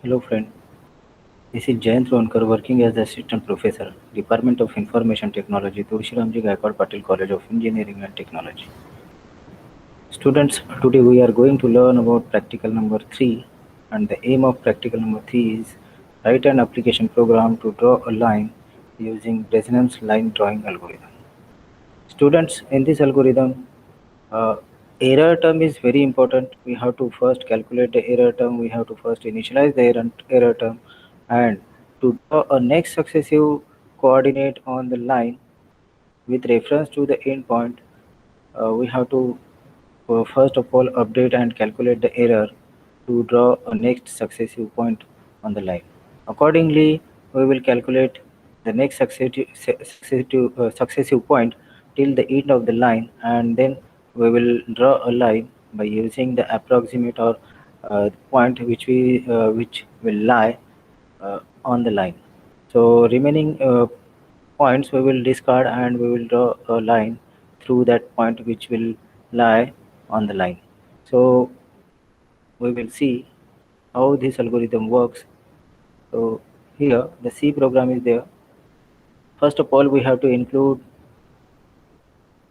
Hello friend, this is Jayant Ronkar working as Assistant Professor, Department of Information Technology, Tulsiramji Gaikwad Patil College of Engineering and Technology. Students, today we are going to learn about practical number 3, and the aim of practical number 3 is write an application program to draw a line using Bresenham's line drawing algorithm. Students, in this algorithm, uh, error term is very important. We have to first calculate the error term, we have to first initialize the error term, and to draw a next successive coordinate on the line with reference to the endpoint, we have to first of all update and calculate the error to draw a next successive point on the line. Accordingly, we will calculate the next successive point till the end of the line, and then we will draw a line by using the approximate or point which will lie on the line. So remaining points we will discard and we will draw a line through that point which will lie on the line. So we will see how this algorithm works. So here the C program is there. First of all, we have to include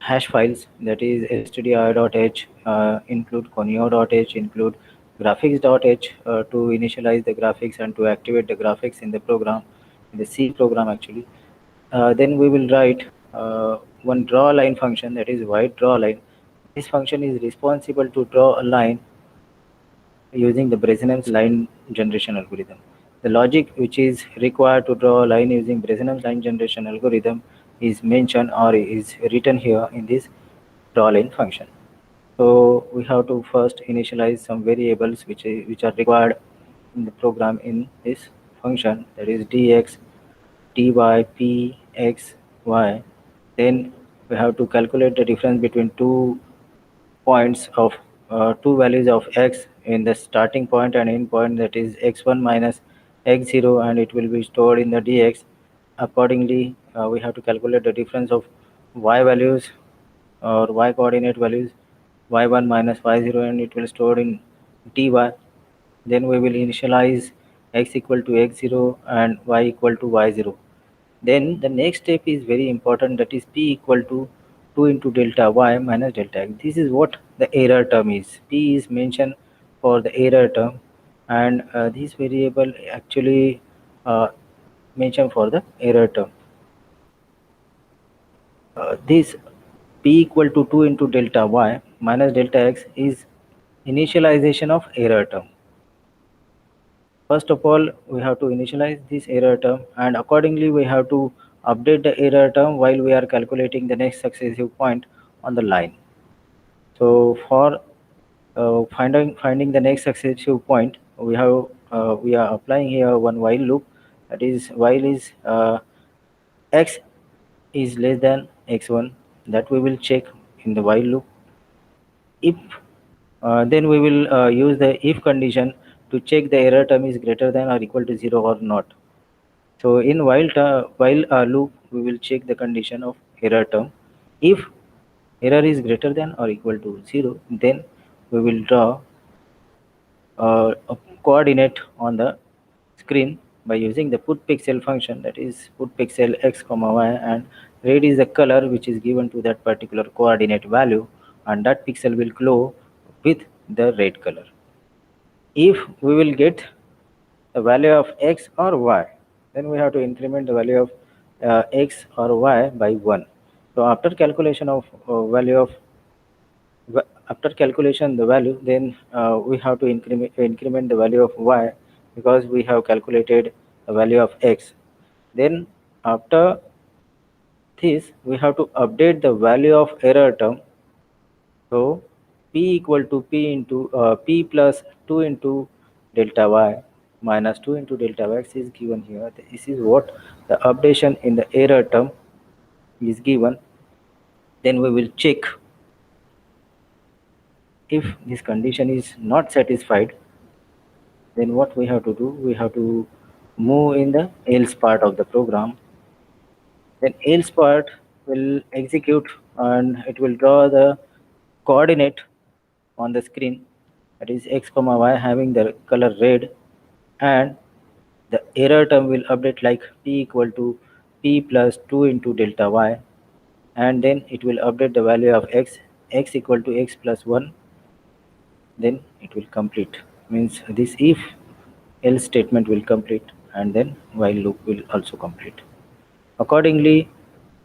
hash files, that is stdio.h, include conio.h, include graphics.h to initialize the graphics and to activate the graphics in the program, in the C program actually. Then we will write one draw line function, that is white draw line. This function is responsible to draw a line using the Bresenham's line generation algorithm. The logic which is required to draw a line using Bresenham's line generation algorithm is mentioned or is written here in this draw line function. So we have to first initialize some variables which are required in the program in this function, that is dx, dy, p, x, y. Then we have to calculate the difference between points of two values of x in the starting point and end point, that is x1 minus x0, and it will be stored in the dx. Accordingly, we have to calculate the difference of y values or y coordinate values, y1 minus y0, and it will store in dy. Then we will initialize x equal to x0 and y equal to y0. Then the next step is very important, that is p equal to 2 into delta y minus delta x. This is what the error term is. P is mentioned for the error term, and this variable actually uh, mentioned for the error term. This p equal to 2 into delta y minus delta x is initialization of error term. First of all, we have to initialize this error term, and accordingly we have to update the error term while we are calculating the next successive point on the line. So for finding the next successive point, we are applying here one while loop, that is while is x is less than x1, that we will check in the while loop. If then we will use the if condition to check the error term is greater than or equal to 0 or not. So in while loop, we will check the condition of error term. If error is greater than or equal to 0, then we will draw a coordinate on the screen by using the put pixel function, that is put pixel x comma y, and red is the color which is given to that particular coordinate value, and that pixel will glow with the red color. If we will get the value of x or y, then we have to increment the value of x or y by 1. So after calculation of value of after calculation the value, then we have to increment the value of y, because we have calculated the value of x. Then after this we have to update the value of error term. So p equal to p plus 2 into delta y minus 2 into delta x is given here. This is what the updation in the error term is given. Then we will check. If this condition is not satisfied, then what we have to do? We have to move in the else part of the program. Then else part will execute and it will draw the coordinate on the screen, that is x comma y having the color red, and the error term will update like p equal to p plus 2 into delta y, and then it will update the value of x equal to x plus 1, then it will complete, means this if else statement will complete, and then while loop will also complete. Accordingly,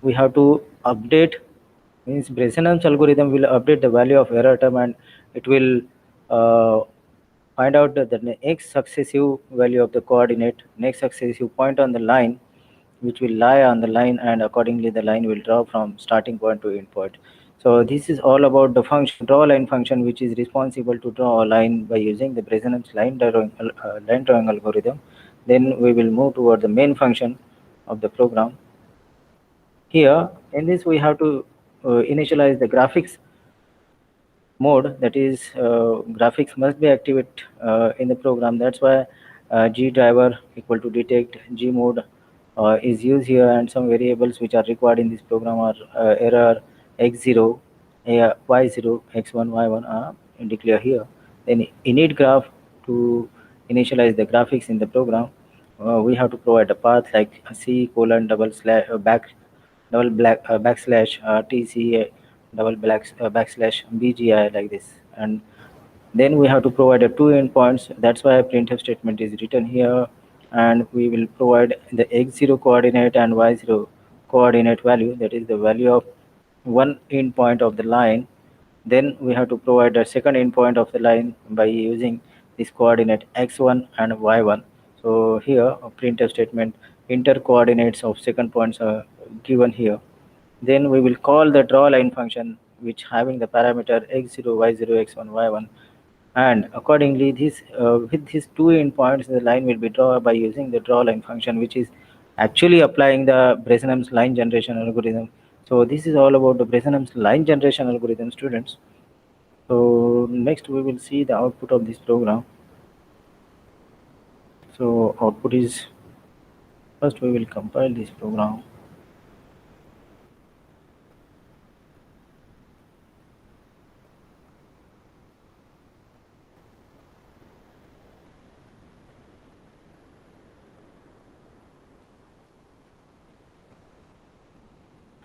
we have to update, means Bresenham's algorithm will update the value of error term, and it will uh, find out the next successive value of the coordinate, next successive point on the line, which will lie on the line, and accordingly the line will draw from starting point to end point. So this is all about the function, draw line function, which is responsible to draw a line by using the Bresenham's line drawing algorithm. Then we will move toward the main function of the program. Here in this we have to initialize the graphics mode, that is graphics must be activated in the program. That's why g driver equal to detect g mode is used here, and some variables which are required in this program are error x0, y0, x1, y1 are declared here. Then init graph, to initialize the graphics in the program, we have to provide a path like c colon double slash backslash tc backslash bgi, like this, and then we have to provide a two endpoints. That's why a printf statement is written here, and we will provide the x0 coordinate and y0 coordinate value, that is the value of one endpoint of the line. Then we have to provide a second endpoint of the line by using this coordinate x1 and y1. So here a printf statement, enter coordinates of second points are given here. Then we will call the draw line function, which having the parameter x0, y0, x1, y1, and accordingly this with these two endpoints the line will be drawn by using the draw line function, which is actually applying the Bresenham's line generation algorithm. So this is all about the Bresenham's line generation algorithm, students. So next we will see the output of this program. So output is, first we will compile this program.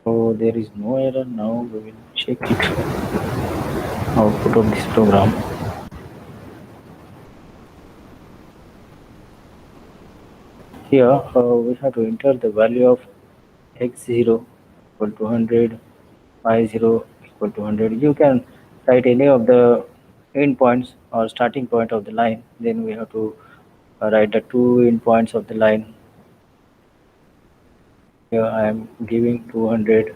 So there is no error. Now we will check it, output of this program. Here we have to enter the value of x0 equal to 100, y0 equal to 100. You can write any of the endpoints or starting point of the line. Then we have to write the two endpoints of the line. Here I am giving 200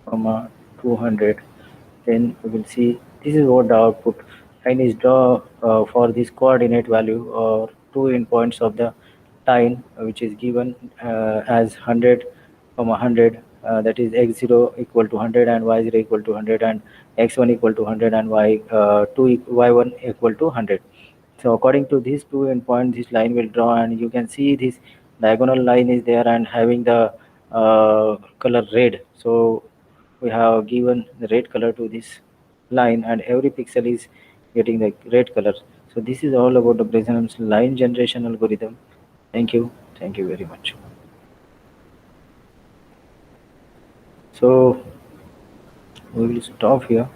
comma 200. Then we will see this is what the output line is draw for this coordinate value or two endpoints of the line, which is given as 100 comma 100, that is x0 equal to 100 and y0 equal to 100 and x1 equal to 100 and y1 equal to 100. So according to these two endpoints, this line will draw, and you can see this diagonal line is there and having the color red. So we have given the red color to this line, and every pixel is getting the red color. So this is all about the Bresenham's line generation algorithm. Thank you. Thank you very much. So we will stop here.